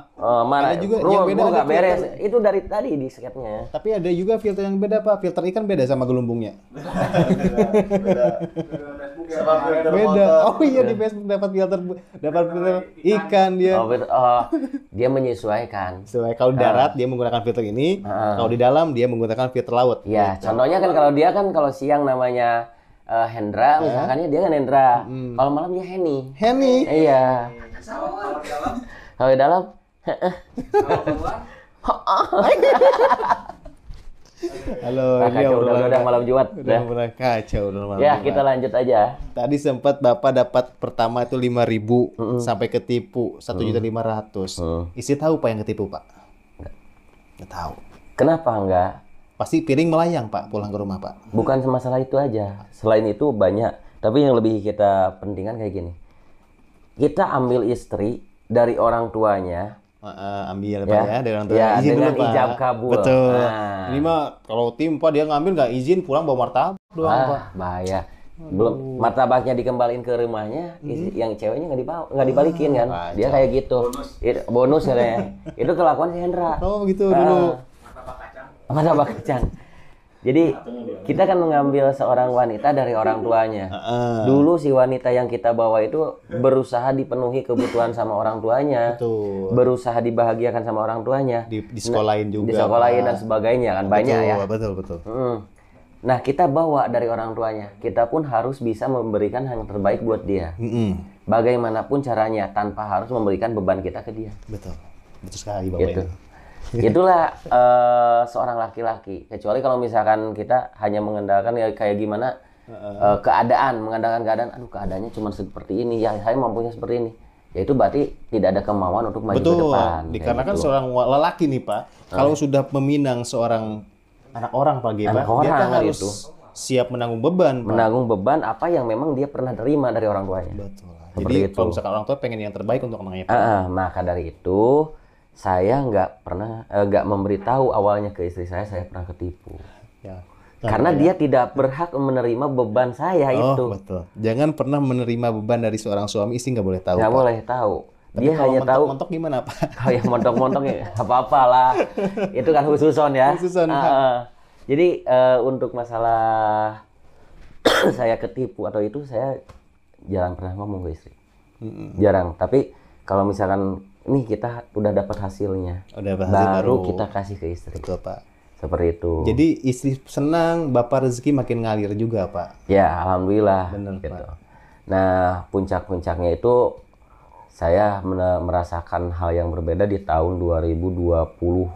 Mana Ada juga yang beda nggak ada beres. filter. Itu dari tadi di sketnya. Tapi ada juga filter yang beda, Pak. Filter ikan beda sama gelembungnya. Beda. Oh iya, di Facebook dapat filter ikan dia. Dia menyesuaikan. Soalnya kalau di darat dia menggunakan filter ini, kalau di dalam dia menggunakan filter laut. Ya, contohnya kan kalau dia kan kalau siang namanya Hendra, misalkannya dia kan Hendra. Kalau malam dia Henny. Iya. Kalau di dalam, Halo, ini kacau udah malam Jumat. Udah mulai kacau udah malam. Ya, kita lanjut aja. Tadi sempat Bapak dapat pertama itu 5.000 sampai ketipu 1.500.000. Isi tahu Pak yang ketipu, Pak? Nggak tahu. Kenapa enggak? Pasti piring melayang, Pak, pulang ke rumah, Pak. Bukan masalah itu aja. Selain itu banyak. Tapi yang lebih kita pentingkan kayak gini. Kita ambil istri dari orang tuanya. Ambil Pak ya dari orang tua. Ya, Izin dengan dulu, Pak. ijab kabul. Betul. Nah. Ini mah kalau tim Pak dia ngambil nggak izin pulang bawa martabak doang, Pak. Bahaya. Belum martabaknya dikembaliin ke rumahnya, yang ceweknya nggak dibalikin kan? Dia kayak gitu. Bonus ya. Itu kelakuan si Hendra. Oh gitu dulu. Martabak kacang. Jadi kita kan mengambil seorang wanita dari orang tuanya. Dulu si wanita yang kita bawa itu berusaha dipenuhi kebutuhan sama orang tuanya. Betul. Berusaha dibahagiakan sama orang tuanya. Di sekolahin juga. Di sekolahin dan sebagainya kan banyak ya. Betul. Nah kita bawa dari orang tuanya. Kita pun harus bisa memberikan yang terbaik buat dia. Bagaimanapun caranya tanpa harus memberikan beban kita ke dia. Betul sekali Bapak Gitu. ini. Itulah seorang laki-laki. Kecuali kalau misalkan kita hanya mengandalkan ya kayak gimana mengandalkan keadaan. Aduh keadaannya cuma seperti ini. Ya saya mampunya seperti ini. Ya itu berarti tidak ada kemauan untuk maju ke depan. Dikarenakan gitu. seorang lelaki nih Pak, kalau sudah meminang seorang anak orang Pak Geba, dia kan harus siap menanggung beban. Pak. Menanggung beban apa yang memang dia pernah terima dari orang tuanya. Betul. Seperti Jadi itu. kalau misalkan orang tua pengen yang terbaik untuk anaknya. Maka dari itu saya nggak memberitahu awalnya ke istri saya pernah ketipu. Ya. Karena dia tidak berhak menerima beban saya itu. Betul. Jangan pernah menerima beban dari seorang suami, istri nggak boleh tahu. Nggak boleh tahu. Tapi Dia kalau hanya tahu. montok gimana Pak? Kalau yang montok-montok ya apa-apa lah. Itu kan khususon ya. Khususon, Jadi untuk masalah saya ketipu atau itu saya jarang pernah ngomong ke istri. Jarang. Tapi kalau misalkan nih kita udah dapat hasilnya, baru kita kasih ke istri. Betul Pak. Seperti itu. Jadi istri senang, Bapak rezeki makin ngalir juga Pak. Ya alhamdulillah. Bener gitu. Pak. Nah puncak-puncaknya itu saya merasakan hal yang berbeda di tahun 2020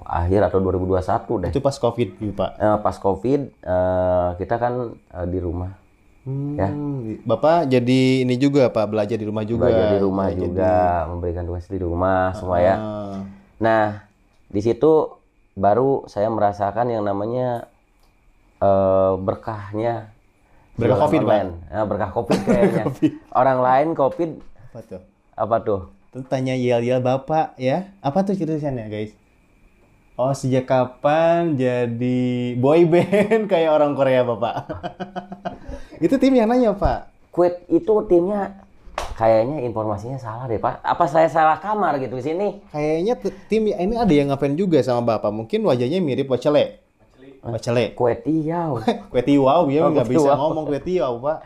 akhir atau 2021 deh. Itu pas COVID Pak. Pas COVID kita kan di rumah. Ya. Bapak jadi ini juga Pak, belajar di rumah juga. Belajar di rumah juga, memberikan tugas di rumah semua ya. Nah, di situ baru saya merasakan yang namanya berkahnya berkah COVID Pak. Berkah COVID kayaknya. Orang lain COVID Apa tuh? apa tuh? Terus tanya yel-yel Bapak ya. Apa tuh ceritanya guys? Oh, sejak kapan jadi boy band kayak orang Korea Bapak? Itu tim yang nanya Pak. Quit itu timnya kayaknya informasinya salah deh Pak. Apa saya salah kamar gitu di sini? Kayaknya tim ini ada yang ngapain juga sama Bapak. Mungkin wajahnya mirip Wacele. Quit tiaw. Kwetiau, dia nggak bisa Kwetiau. ngomong Kwetiau Pak.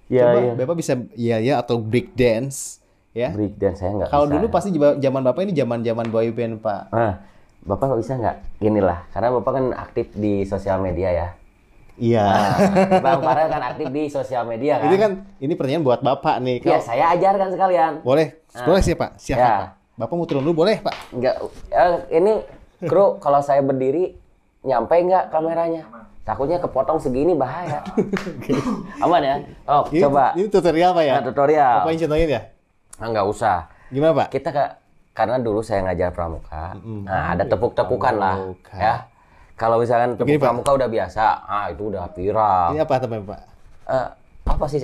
Ya, Coba ya. Bapak bisa ya atau break dance ya. Breakdance saya nggak bisa. Kalau dulu pasti zaman Bapak ini zaman boyband, Pak. Nah, Bapak nggak bisa nggak? Inilah, karena Bapak kan aktif di sosial media ya. Iya. Bang Farel kan aktif di sosial media kan. Ini pertanyaan buat Bapak nih. Iya, saya ajarkan sekalian. Boleh sih Pak. Siap Ya. Pak. Bapak mau turun dulu boleh Pak? Enggak, ini kru kalau saya berdiri nyampe nggak kameranya? Takutnya kepotong segini bahaya. Aman ya? Oh, coba. Ini tutorial Pak ya? Nah, tutorial. Bapak yang contohin ya? Nggak usah. Gimana Pak? Kita karena dulu saya ngajar pramuka. Nah, ada tepuk-tepukan lah, ya. Kalau misalkan tepuk pramuka udah biasa, itu udah viral. Ini apa teman Pak? Apa sih?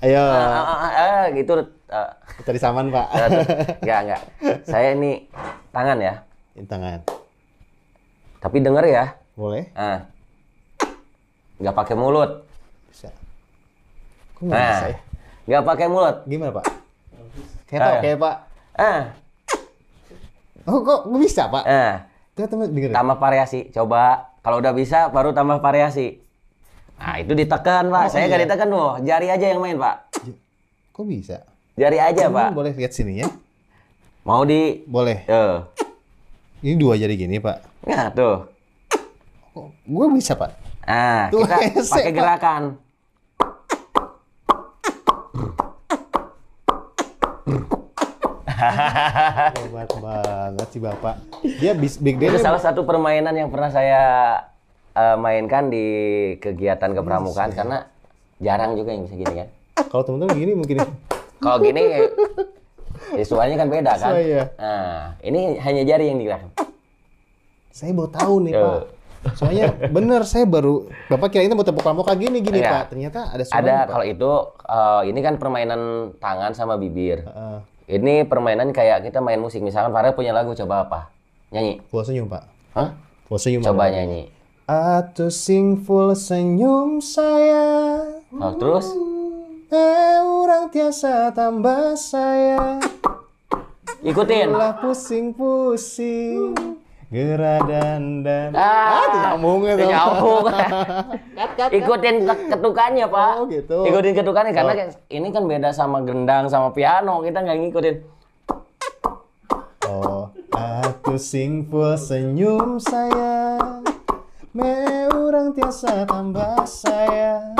Ayo. Gitu. Tadi saman Pak. Enggak. Saya ini tangan ya. Ini tangan. Tapi denger ya. Boleh? Nggak pakai mulut. Bisa. Kok nggak bisa ya? Nggak pakai mulut. Gimana Pak? Kayak Pak. Oh kok bisa Pak? Coba teman dengerin. Tambah variasi. Coba. Kalau udah bisa, baru tambah variasi. Nah, itu ditekan, Pak. Saya nggak ditekan loh. Jari aja yang main, Pak. Kok bisa? Jari aja, Pak. Boleh lihat sini ya? Mau di... Boleh. Ini 2 jari gini, Pak. Nah, tuh. Kok gue bisa, Pak? Tuh, kita pakai gerakan. Hebat banget sih Bapak. Dia big day. Itu salah satu permainan yang pernah saya mainkan di kegiatan kepramukaan karena jarang juga yang bisa gini kan. Kalau teman-teman gini mungkin. Kalau gini visualnya kan beda kan. Iya. Nah, ini hanya jari yang digerakkan. Saya baru tahu nih Pak. Soalnya bener saya baru Bapak kira ini mau tepuk pramuka gini Pak. Ternyata ada suaranya. Ada kalau itu ini kan permainan tangan sama bibir. Ini permainan kayak kita main musik. Misalkan Farel punya lagu, coba apa? Nyanyi. Full senyum, Pak. Hah? Full senyum. Coba nyanyi. Atau sing full senyum saya. Oh, terus? Orang tiasa tambah saya. Ikutin. Ulah pusing-pusing. Gerah dandan. Nyambung itu. Nyambung. Ikutin ketukannya, Pak. Oh, gitu. Ikutin ketukannya karena ini kan beda sama gendang sama piano. Kita nggak ngikutin. Oh, aku sing full senyum saya. Me urang tiasa tambah saya.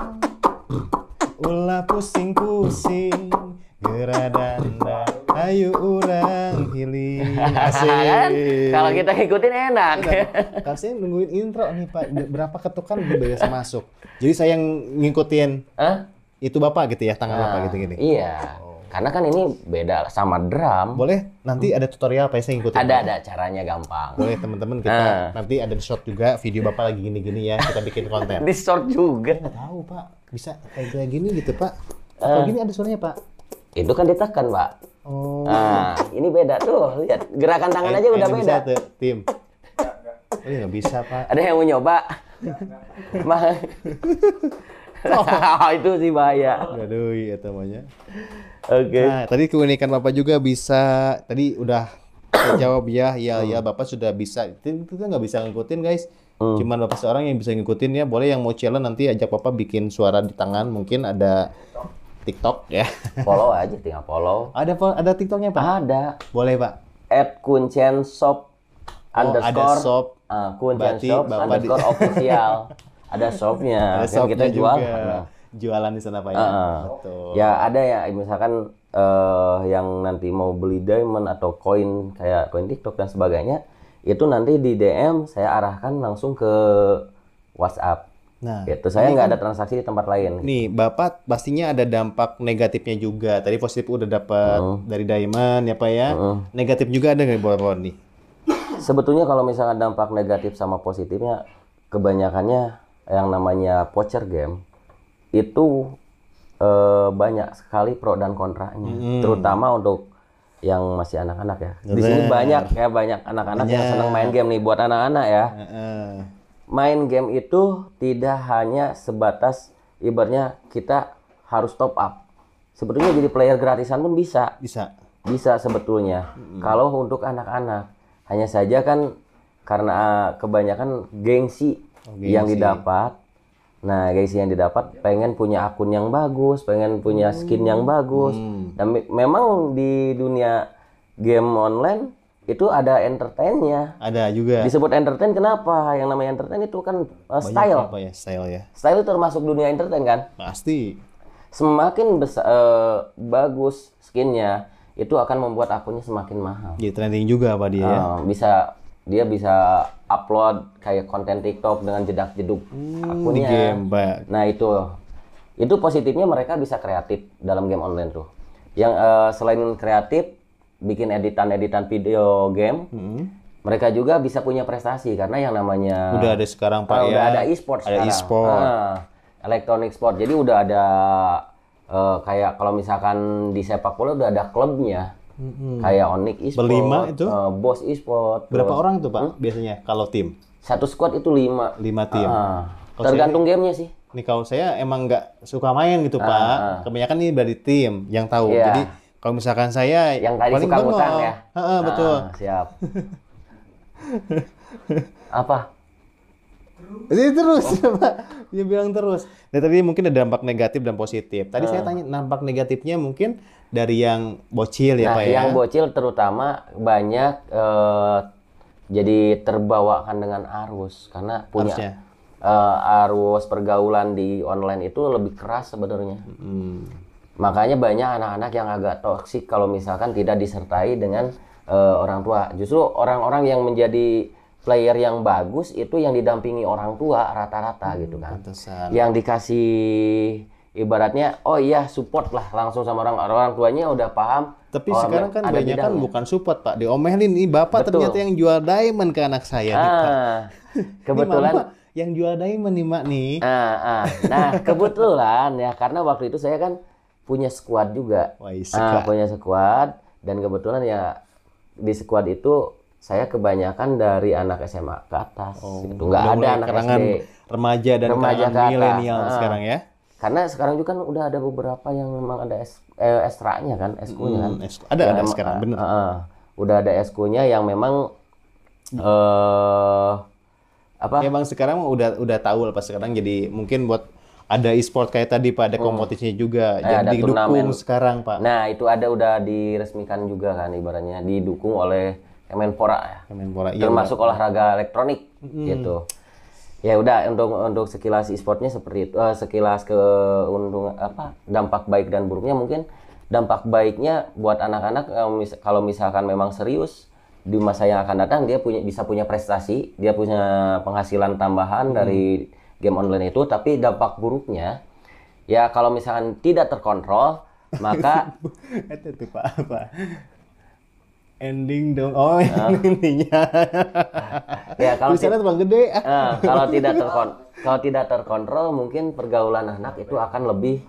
Ulah pusing-pusing. Gerah dandan. Ayo urang hiling. Asik. Kan? Kalau kita ngikutin enak. Kalau saya nungguin intro nih Pak, berapa ketukan udah biasa masuk. Jadi saya yang ngikutin. Itu Bapak gitu ya, tangan Bapak gitu gini. Iya. Karena kan ini beda sama drum. Boleh nanti ada tutorial apa ya saya ngikutin. Ada caranya gampang. Boleh teman-teman kita nanti ada di short juga video Bapak lagi gini-gini ya, kita bikin konten. Di short juga. Nggak tahu Pak, bisa kayak gini gitu Pak. Kalau gini ada suaranya Pak. Itu kan ditekan Pak. Oh. Nah, ini beda tuh. Lihat gerakan tangan aja udah beda. Bisa tuh, tim. Oh, nggak bisa Pak. Ada yang mau nyoba? Itu sih bahaya. Aduh, ya namanya. Oke. Nah, tadi keunikan Bapak juga bisa. Tadi udah jawab ya Bapak sudah bisa. Itu kan nggak bisa ngikutin guys. Cuman Bapak seorang yang bisa ngikutin ya. Boleh yang mau challenge nanti ajak Bapak bikin suara di tangan. Mungkin ada TikTok ya. Follow aja, tinggal follow. Ada TikToknya Pak? Ada. Boleh Pak. @kuncienshop _ ada shop. Kuncienshop _ official. Ada shopnya. Ada shopnya kita jual. juga. Jualan di sana Pak ya. Betul. Ya ada ya, misalkan yang nanti mau beli diamond atau koin kayak koin TikTok dan sebagainya, itu nanti di DM saya arahkan langsung ke WhatsApp. Nah, gitu. Saya nggak ada transaksi di tempat lain. Nih, Bapak pastinya ada dampak negatifnya juga. Tadi positif udah dapat dari diamond ya Pak ya. Negatif juga ada nggak Bapak nih? Sebetulnya kalau misalnya dampak negatif sama positifnya, kebanyakannya yang namanya poker game itu banyak sekali pro dan kontranya, terutama untuk yang masih anak-anak ya. Di sini banyak anak-anak yang senang main game nih. Buat anak-anak ya, main game itu tidak hanya sebatas ibaratnya kita harus top up. Sebetulnya jadi player gratisan pun bisa sebetulnya. Kalau untuk anak-anak, hanya saja kan karena kebanyakan gengsi yang didapat. Nah, gengsi yang didapat pengen punya akun yang bagus, pengen punya skin yang bagus. Dan memang di dunia game online itu ada entertainnya. Ada juga. Disebut entertain kenapa? Yang namanya entertain itu kan Banyak style. apa ya? Style ya. Style itu termasuk dunia entertain kan? Pasti. Semakin bagus skinnya, itu akan membuat akunnya semakin mahal. Jadi trending juga apa dia ya? Dia bisa upload kayak konten TikTok dengan jedak-jeduk Di akunnya. game, Pak. Nah itu positifnya mereka bisa kreatif dalam game online tuh. Yang selain kreatif, bikin editan-editan video game, mereka juga bisa punya prestasi karena yang namanya Udah ada sekarang Pak ya. udah ada e-sport Ada sekarang. e-sport. Electronic sport. Jadi udah ada kayak kalau misalkan di sepak bola udah ada klubnya. Kayak Onyx e-sport, Berlima itu? Boss e-sport. Berapa terus orang tuh Pak biasanya kalau tim? satu squad itu 5. 5 tim. Kalau Tergantung gamenya sih. Nih kalau saya emang nggak suka main gitu Pak. Kebanyakan nih dari tim yang tahu. Iya. Jadi kalau misalkan saya Yang tadi paling suka bengong. ngutang ya. Betul. Siap. Apa? Jadi terus Pak. Dia bilang terus. Nah, tadi mungkin ada dampak negatif dan positif. Tadi saya tanya dampak negatifnya mungkin dari yang bocil ya Nah, Pak ya. yang bocil terutama banyak jadi terbawakan dengan arus karena punya Harusnya. arus pergaulan di online itu lebih keras sebenarnya. Makanya banyak anak-anak yang agak toksik kalau misalkan tidak disertai dengan orang tua. Justru orang-orang yang menjadi player yang bagus itu yang didampingi orang tua rata-rata gitu kan. Pantesan. Yang dikasih ibaratnya, oh iya support lah langsung sama orang tuanya udah paham. Tapi oh, sekarang kan ada banyak kan bidangnya. bukan support Pak. Diomelin nih Bapak Betul. ternyata yang jual diamond ke anak saya nih Pak. Kebetulan Ini Mama yang jual diamond nih Mak nih. Nah kebetulan ya karena waktu itu saya kan punya squad juga. Wah, suka. Punya squad dan kebetulan ya di squad itu saya kebanyakan dari anak SMA ke atas. Gitu. Nggak Udah ada mulai anak kalangan SD. remaja dan Remaja kalangan ke atas. milenial sekarang ya. Karena sekarang juga kan udah ada beberapa yang memang ada estra-nya kan, eskunya kan. Ada Yang sekarang bener. Udah ada eskunya yang memang apa? Emang sekarang udah tahu lah Pak sekarang jadi mungkin buat ada e-sport kayak tadi Pak ada kompetisinya juga jadi ada didukung turnamen. sekarang Pak. Nah, itu udah diresmikan juga kan ibaratnya didukung oleh Kemenpora ya. Kemenpora iya. Termasuk olahraga elektronik gitu. Ya udah untuk sekilas e-sportnya seperti itu. Sekilas keuntungan dampak baik dan buruknya mungkin dampak baiknya buat anak-anak kalau misalkan memang serius di masa yang akan datang dia bisa punya prestasi, dia punya penghasilan tambahan dari game online itu, tapi dampak buruknya ya kalau misalkan tidak terkontrol maka Itu tuh Pak apa? Ending dong. Oh, intinya. ya kalau Tulisannya tuh Bang gede. kalau tidak terkontrol mungkin pergaulan anak itu akan lebih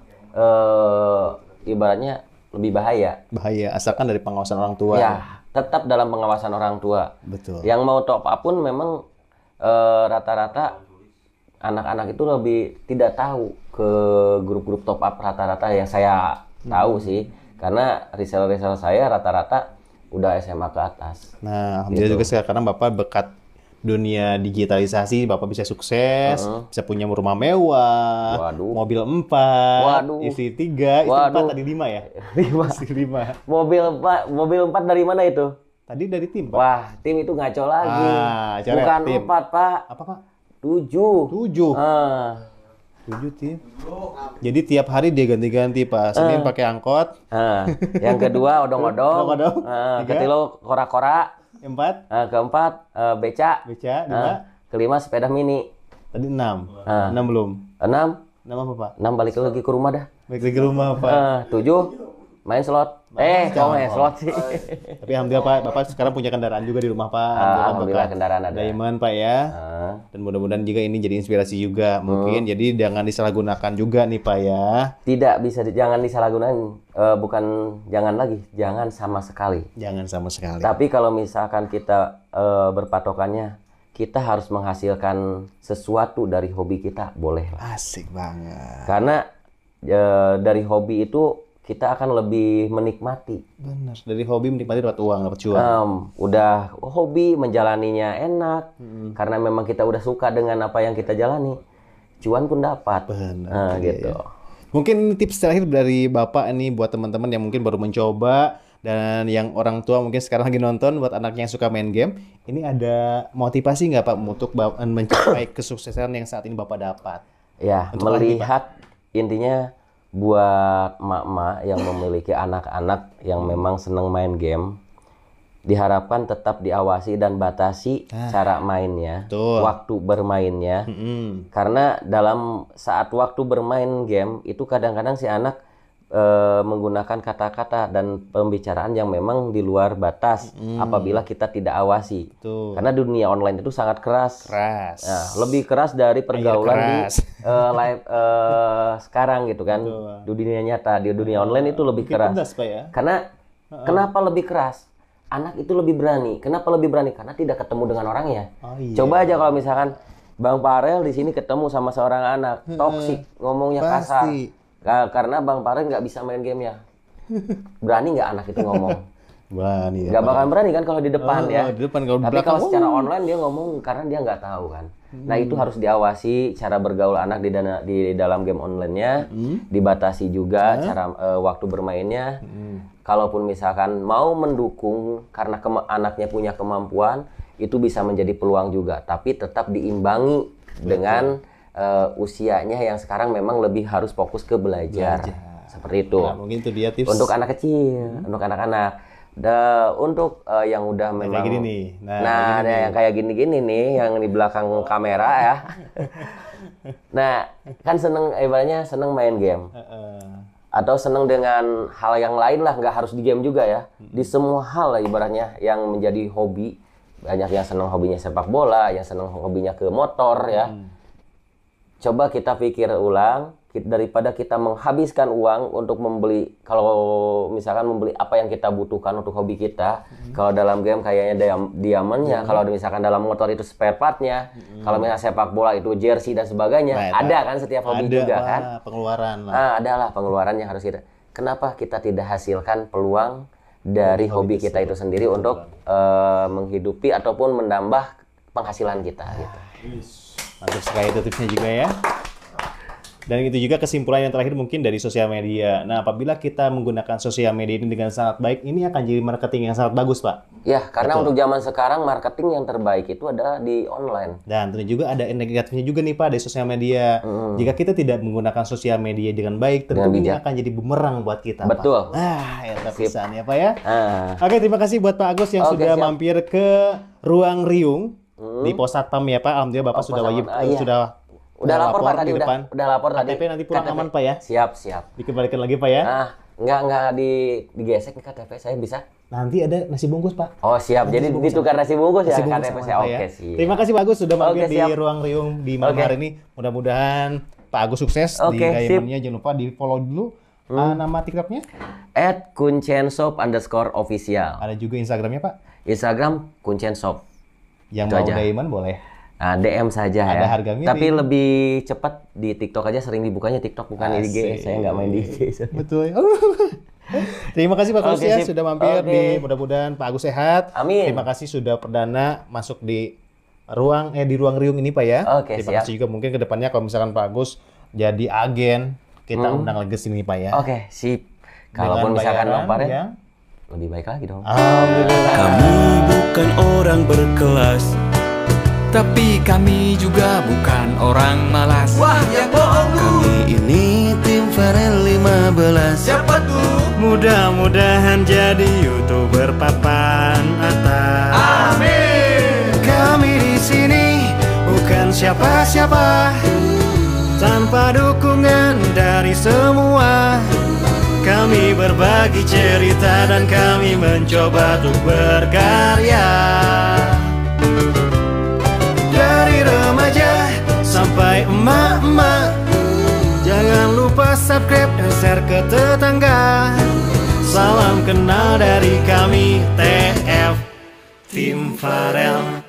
ibaratnya lebih bahaya. Bahaya asalkan dari pengawasan orang tua. Ya, tetap dalam pengawasan orang tua. Betul. Yang mau top up pun memang rata-rata anak-anak itu lebih tidak tahu ke grup-grup top up rata-rata yang saya tahu sih. Karena reseller-reseller saya rata-rata udah SMA ke atas. Nah, alhamdulillah juga sekarang Bapak berkat dunia digitalisasi, Bapak bisa sukses, bisa punya rumah mewah, Waduh. mobil 4, Waduh. istri 3, istri 4 Waduh. tadi 5 ya? 5. Istri 5. Mobil 4 dari mana itu? Tadi dari tim, Pak. Wah, tim itu ngaco lagi. coret Bukan tim. 4, Pak. Apa, Pak? 7. 7. 7 tim. Jadi tiap hari dia ganti-ganti, Pak. Senin pakai angkot, Yang kedua odong-odong. Odong-odong. Tiga. Ketiga kora-kora. 4, Keempat beca. beca, 5, Kelima sepeda mini. tadi 6. 6 belum. 6 6 apa, Pak? balik lagi ke rumah dah. Balik lagi ke rumah, Pak. 7 main slot. Kok main slot sih? Tapi alhamdulillah Pak, Bapak sekarang punya kendaraan juga di rumah Pak. Alhamdulillah berkat kendaraan ada. Diamond Pak ya. Dan mudah-mudahan juga ini jadi inspirasi juga mungkin. Jadi jangan disalahgunakan juga nih Pak ya. Tidak bisa jangan disalahgunakan. Bukan jangan lagi, jangan sama sekali. Jangan sama sekali. Tapi kalau misalkan kita berpatokannya, kita harus menghasilkan sesuatu dari hobi kita, boleh lah. Asik banget. Karena dari hobi itu kita akan lebih menikmati. Benar. Dari hobi menikmati dapat uang, dapat cuan. Udah hobi menjalaninya enak, karena memang kita udah suka dengan apa yang kita jalani, cuan pun dapat. Benar. Gitu. Mungkin ini tips terakhir dari Bapak ini buat teman-teman yang mungkin baru mencoba dan yang orang tua mungkin sekarang lagi nonton buat anaknya yang suka main game. Ini ada motivasi nggak Pak untuk mencapai kesuksesan yang saat ini Bapak dapat? Ya, Untuk melihat intinya buat emak-emak yang memiliki anak-anak yang memang senang main game, diharapkan tetap diawasi dan batasi cara mainnya, betul. waktu bermainnya. Karena dalam saat waktu bermain game itu kadang-kadang si anak menggunakan kata-kata dan pembicaraan yang memang di luar batas apabila kita tidak awasi. Betul. Karena dunia online itu sangat keras. Keras. Nah, lebih keras dari pergaulan keras. di live sekarang gitu kan. Betul. Di dunia nyata, di dunia online itu lebih Mungkin keras. pedas, Pak, ya? Karena kenapa lebih keras? Anak itu lebih berani. Kenapa lebih berani? Karena tidak ketemu dengan orangnya. Oh, iya. Coba aja kalau misalkan Bang Farel di sini ketemu sama seorang anak, toksik, ngomongnya kasar. Pasti. Karena Bang Farel nggak bisa main game ya. Berani nggak anak itu ngomong? Berani. Nggak bakal berani kan kalau di depan ya. Di depan kalau di Tapi belakang, kalau secara online dia ngomong karena dia nggak tahu kan. Nah itu harus diawasi cara bergaul anak di dalam game online-nya, dibatasi juga cara waktu bermainnya. Kalaupun misalkan mau mendukung karena anaknya punya kemampuan, itu bisa menjadi peluang juga. Tapi tetap diimbangi dengan usianya yang sekarang memang lebih harus fokus ke belajar. Seperti itu. Nah, mungkin itu dia tips. Untuk anak kecil, untuk anak-anak. Untuk yang udah memang kayak gini nih. Nah, ada yang kayak gini-gini nih yang di belakang kamera ya. Nah, kan ibaratnya seneng main game. Atau seneng dengan hal yang lain lah, nggak harus di game juga ya. Di semua hal lah ibaratnya yang menjadi hobi. Banyak yang seneng hobinya sepak bola, yang seneng hobinya ke motor ya. Coba kita pikir ulang, daripada kita menghabiskan uang untuk membeli, kalau misalkan membeli apa yang kita butuhkan untuk hobi kita, kalau dalam game kayaknya diamondnya, kalau misalkan dalam motor itu spare partnya, kalau misalnya sepak bola itu jersey dan sebagainya, ada kan setiap hobi juga kan? Pengeluaran lah. Nah, adalah pengeluaran yang harus kita. Kenapa kita tidak hasilkan peluang dari hobi kita itu sendiri untuk menghidupi ataupun menambah penghasilan kita gitu. Mantap sekali itu tipsnya juga ya. Dan itu juga kesimpulan yang terakhir mungkin dari sosial media. Nah, apabila kita menggunakan sosial media ini dengan sangat baik, ini akan jadi marketing yang sangat bagus, Pak. Ya, karena untuk zaman sekarang marketing yang terbaik itu ada di online. Dan tentu juga ada negatifnya juga nih, Pak, dari sosial media. Jika kita tidak menggunakan sosial media dengan baik, tentu ini akan jadi bumerang buat kita, Betul. Pak. Ya, pisan ya, Pak ya. Oke, terima kasih buat Pak Agus yang sudah mampir ke Ruang Riung di Pos Satpam ya, Pak. Alhamdulillah Bapak sudah wajib udah lapor Pak tadi, udah lapor tadi. KTP nanti pulang aman Pak ya? Siap. Dikembalikan lagi Pak ya? Enggak digesek nih KTP saya bisa. Nanti ada nasi bungkus Pak. Oh siap, jadi ditukar nasi bungkus ya KTP saya. Oke siap. Terima kasih Pak Agus sudah mampir di Ruang Riung di malam hari ini. Mudah-mudahan Pak Agus sukses di Diamondnya. Jangan lupa di follow dulu. Nama TikToknya? @kuncenshop_official. Ada juga Instagramnya Pak? Instagram kuncenshop. Yang mau Diamond boleh. Nah, DM saja ada ya. Harga miring. Tapi lebih cepat di TikTok aja, sering dibukanya TikTok bukan di IG. Saya nggak main di IG. Betul. Terima kasih Pak Agus ya sudah mampir di mudah-mudahan Pak Agus sehat. Amin. Terima kasih sudah perdana masuk di ruang Riung ini Pak ya. Terima kasih juga mungkin kedepannya kalau misalkan Pak Agus jadi agen, kita undang lagi sini Pak ya. Oke, sip. Kalaupun misalkan Bang ya, lebih baik lagi dong. Alhamdulillah. Kami bukan orang berkelas, tapi kami juga bukan orang malas. Wah, yang bohong lu. Kami ini tim Farel 15. Siapa tuh? Mudah-mudahan jadi YouTuber papan atas. Amin. Kami di sini bukan siapa-siapa, tanpa dukungan dari semua. Kami berbagi cerita dan kami mencoba untuk berkarya. Dari remaja sampai emak-emak, jangan lupa subscribe dan share ke tetangga. Salam kenal dari kami TF Tim Farel.